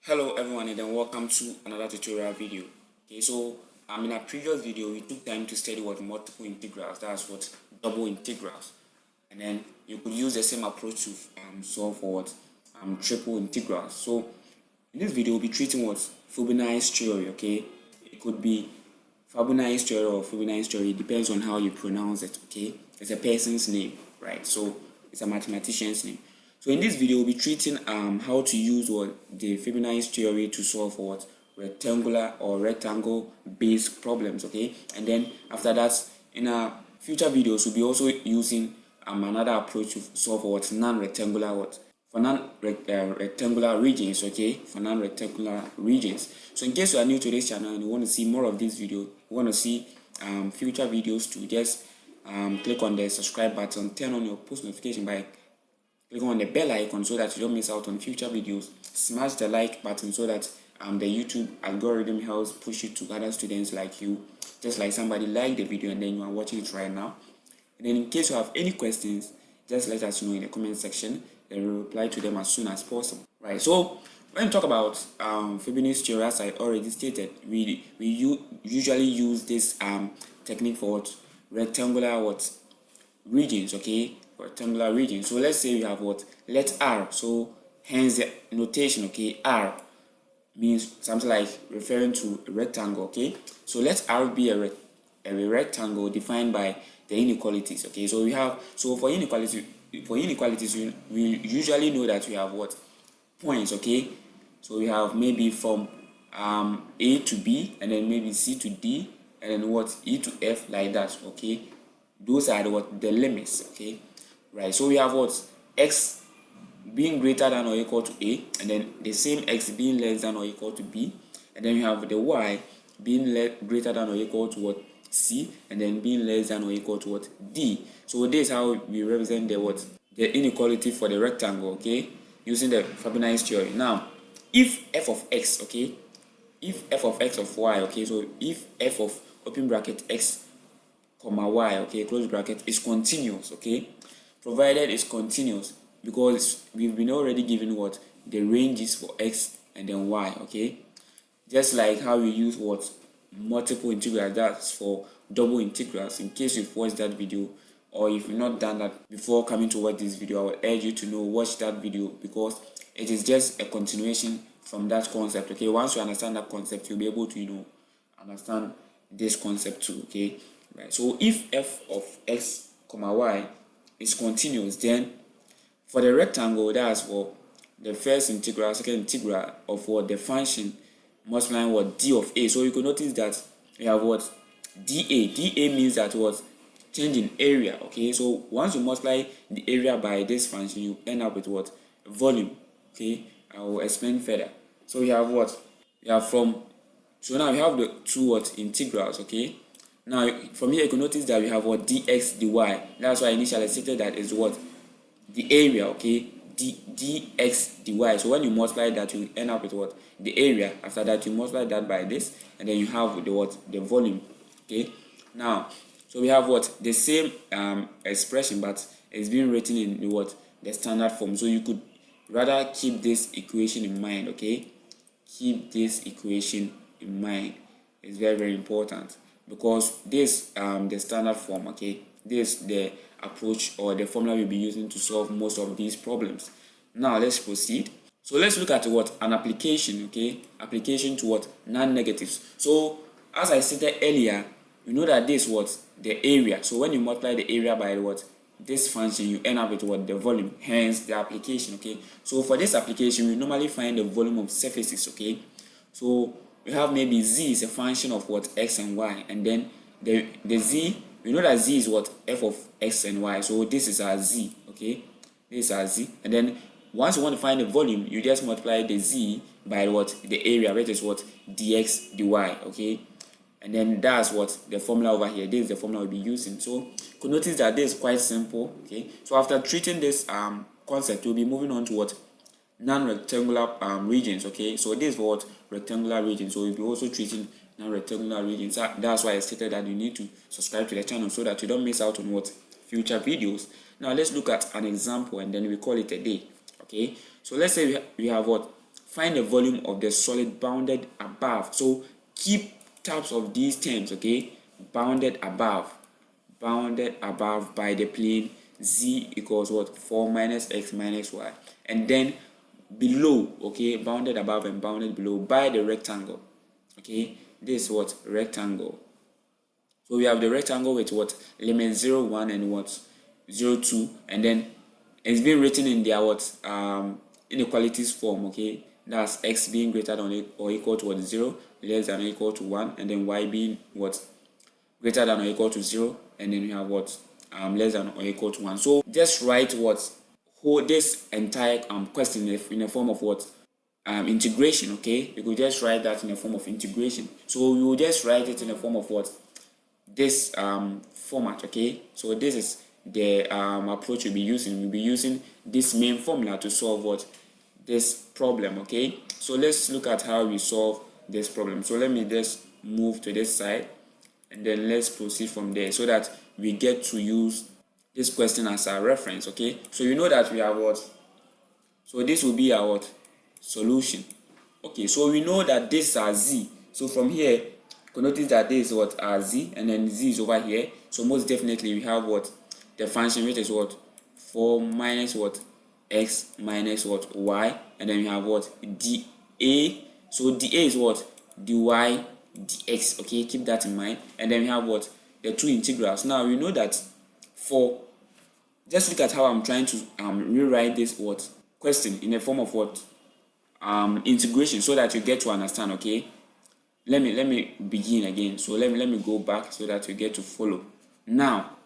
Hello everyone, and then welcome to another tutorial video. Okay, so in our previous video we took time to study what multiple integrals, that's what double integrals, and then you could use the same approach to solve for what triple integrals. So in this video we'll be treating what Fubini's theory. Okay, it could be Fubini's theory or Fubini's theory, it depends on how you pronounce it. Okay, it's a person's name, right? So it's a mathematician's name. So in this video, we'll be treating how to use what the Fibonacci theory to solve for what rectangular or rectangle based problems. Okay, and then after that, in our future videos, we'll be also using another approach to solve for what non-rectangular rectangular regions. Okay, for non-rectangular regions. So in case you are new to this channel and you want to see more of this video, you want to see future videos, to just click on the subscribe button, turn on your post notification by click on the bell icon so that you don't miss out on future videos. Smash the like button so that the YouTube algorithm helps push it to other students like you. Just like somebody liked the video and then you are watching it right now. And then in case you have any questions, just let us know in the comment section. Then we'll reply to them as soon as possible. Right. So when we talk about Fubini's theory, as I already stated, we usually use this technique for what rectangular regions. Okay, rectangular region. So let's say we have what, let R, so hence the notation. Okay, R means something like referring to a rectangle. Okay, so let R be a rectangle defined by the inequalities. Okay, so we have, so for inequalities we usually know that we have what, points. Okay, so we have maybe from A to B, and then maybe C to D, and then what, E to F, like that. Okay, those are the limits. Okay, right? So we have what, x being greater than or equal to A, and then the same x being less than or equal to B, and then we have the y being greater than or equal to what, C, and then being less than or equal to what, D. So this is how we represent the inequality for the rectangle. Okay, using the Fibonacci theory. Now if f of x, okay, if f of x of y, okay, so if f of open bracket x comma y, okay, close bracket, is continuous, okay, provided it's continuous, because we've been already given what the ranges for x and then y. Okay, just like how we use what multiple integrals, that's for double integrals. In case you've watched that video, or if you've not done that before coming to watch this video, I would urge you to watch that video, because it is just a continuation from that concept. Okay, once you understand that concept, you'll be able to understand this concept too. Okay, right? So if f of x comma y is continuous, then for the rectangle, that's for the first integral, second integral of what, the function multiplying what, d of a. So you could notice that we have what, dA means that what, change in area. Okay, so once you multiply the area by this function, you end up with what, volume. Okay, I will explain further. So we have what, we have from, so now we have the two what, integrals. Okay, now from here you can notice that we have what, dx dy. That's why I initially stated that is what, the area. Okay, dx dy. So when you multiply that, you end up with what, the area. After that, you multiply that by this, and then you have the what, the volume. Okay, now so we have what, the same expression, but it's being written in the what, the standard form. So you could rather keep this equation in mind. Okay, keep this equation in mind. It's very, very important, because this the standard form. Okay, this the approach or the formula we'll be using to solve most of these problems. Now let's proceed. So let's look at what, an application. Okay, application to what, non-negatives. So as I stated earlier, you know that this what, the area. So when you multiply the area by what, this function, you end up with what, the volume, hence the application. Okay, so for this application we normally find the volume of surfaces. Okay, so we have maybe z is a function of what, x and y, and then the z, we know that z is what, f of x and y. So this is our z. Okay, this is our z, and then once you want to find the volume, you just multiply the z by what, the area, which is what, dx dy. Okay, and then that's what the formula over here. This is the formula we'll be using. So you could notice that this is quite simple. Okay, so after treating this concept, we'll be moving on to what, non-rectangular regions. Okay, so this is what, rectangular regions. So we'll be also treating non-rectangular regions. That's why I stated that you need to subscribe to the channel so that you don't miss out on what, future videos. Now let's look at an example, and then we call it a day. Okay, so let's say we have what, find the volume of the solid bounded above. So keep tabs of these terms, okay? Bounded above by the plane z equals what? 4 minus x minus y. And then below, okay, bounded above and bounded below by the rectangle. Okay, this is what? Rectangle. So we have the rectangle with what? Limit 0, 1 and what? 0, 2, and then it's been written in their what? Inequalities form, okay? That's x being greater than or equal to what? 0, less than or equal to 1, and then y being what? Greater than or equal to 0, and then we have what? Less than or equal to 1. So just write what? Hold this entire question in the form of what? Integration, okay? You could just write that in the form of integration. So you will just write it in the form of what? This format, okay? So this is the approach you'll be using. We'll be using this main formula to solve what? This problem, okay? So let's look at how we solve this problem. So let me just move to this side, and then let's proceed from there so that we get to use this question as our reference, okay? So you know that we have what? So this will be our what? Solution. Okay, so we know that this is our z. So from here, you can notice that this is what? Our z, and then z is over here. So most definitely we have what? The function, which is what? 4 minus what? X minus what? Y, and then we have what? dA. So dA is what? dy dx, okay? Keep that in mind. And then we have what? The two integrals. Now we know that for, just look at how I'm trying to rewrite this what? Question in the form of what? Integration, so that you get to understand, okay? Let me begin again. So let me go back so that you get to follow. Now,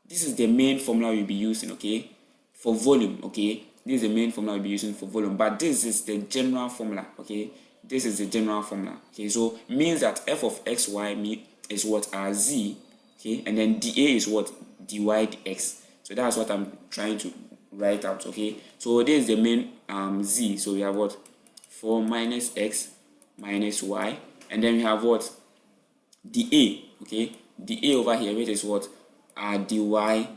this is the main formula we'll be using, okay? For volume, okay? This is the main formula we'll be using for volume, but this is the general formula, okay? This is the general formula, okay? So means that f of xy is what? Our z, okay? And then dA is what? dy dx. So that's what I'm trying to write out, okay? So this is the main z. So we have what? 4 minus x minus y, and then we have what? dA, okay? dA over here, which is what? Dy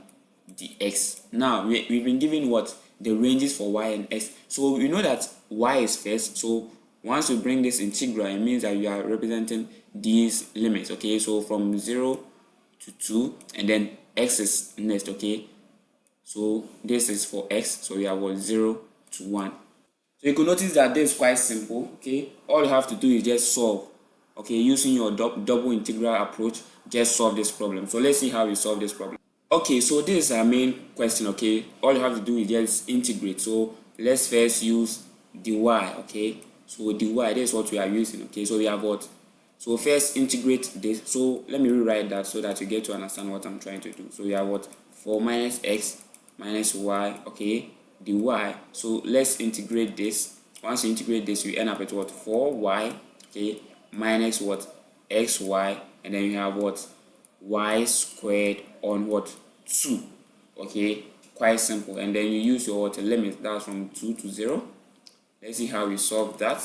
dx. Now we've been given what? The ranges for y and x. So we know that y is first. So once we bring this integral, it means that we are representing these limits, okay? So from 0 to 2, and then x is next, okay? So this is for x. So we have what? 0 to 1. So you can notice that this is quite simple, okay? All you have to do is just solve, okay? Using your double integral approach, just solve this problem. So let's see how we solve this problem. Okay, so this is our main question, okay? All you have to do is just integrate. So let's first use dy, okay? So dy, this is what we are using, okay? So we have what? So first integrate this. So let me rewrite that so that you get to understand what I'm trying to do. So we have what? 4 minus x minus y, okay? dy. So let's integrate this. Once you integrate this, you end up with what? 4y, okay? Minus what? xy, and then you have what? Y squared on what? 2, okay? Quite simple. And then you use your what? Limit. That's from 2 to 0. Let's see how we solve that.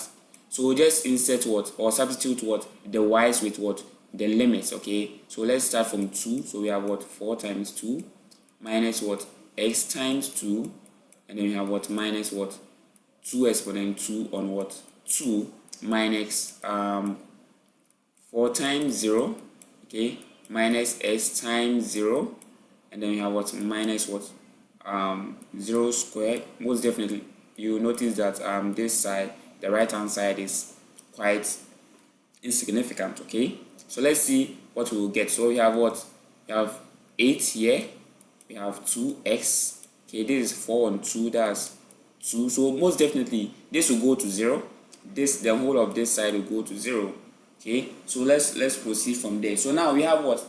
So just insert what? Or substitute what? The y's with what? The limits, okay? So let's start from 2. So we have what? 4 times 2 minus what? X times 2, and then we have what? Minus what? 2 exponent 2 on what? 2 minus 4 times 0, okay? Minus x times 0, and then we have what? Minus what? 0 squared. Most definitely you notice that this side, the right hand side, is quite insignificant, okay? So let's see what we will get. So we have what? We have 8 here, we have 2x, okay? This is 4 on 2, that's 2. So most definitely this will go to 0. The whole of this side will go to 0, okay? So let's proceed from there. So now we have what?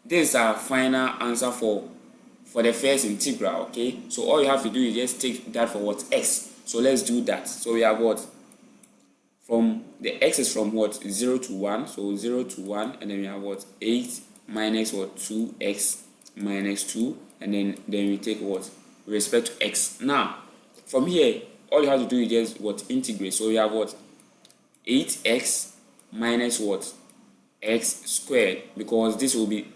This is our final answer for the first integral, okay? So all you have to do is just take that for what? X. So let's do that. So we have what? From the x is from what? 0 to 1. So 0 to 1, and then we have what? 8 minus what? 2x minus 2, and then we take what? With respect to x. Now from here, all you have to do is just what? Integrate. So we have what? 8x minus what? X squared, because this will be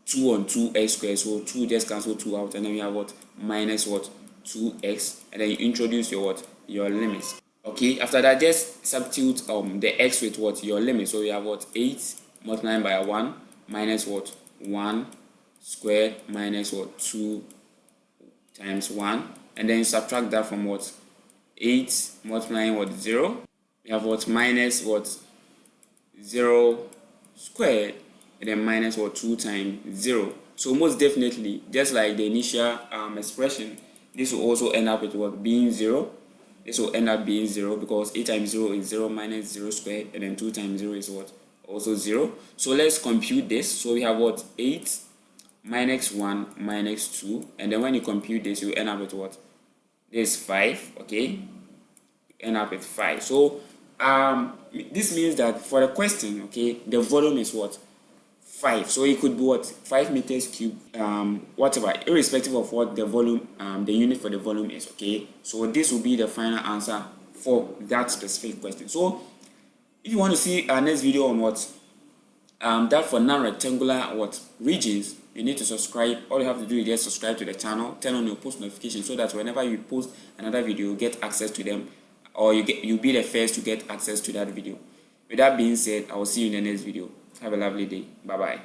2 on 2x squared, so 2 just cancel 2 out, and then we have what? Minus what? 2x, and then you introduce your what? Your limits. Okay, after that, just substitute the x with what? Your limit. So we have what? 8 multiplied by 1 minus what? 1 squared minus what? 2 times 1. And then subtract that from what? 8 multiplying what? 0. We have what? Minus what? 0 squared. And then minus what? 2 times 0. So most definitely, just like the initial expression, this will also end up with what? Being 0. This will end up being 0 because 8 times 0 is 0 minus 0 squared, and then 2 times 0 is what? Also 0. So let's compute this. So we have what? 8 minus 1 minus 2, and then when you compute this, you end up with what? This is 5, okay? You end up with 5. So this means that for the question, okay, the volume is what? 5. So it could be what? 5 meters cubed, whatever, irrespective of what the volume, the unit for the volume is, okay? So this will be the final answer for that specific question. So if you want to see our next video on what, that for non-rectangular what regions, you need to subscribe. All you have to do is just subscribe to the channel, turn on your post notifications so that whenever you post another video, you get access to them, or you'll be the first to get access to that video. With that being said, I will see you in the next video. Have a lovely day. Bye bye.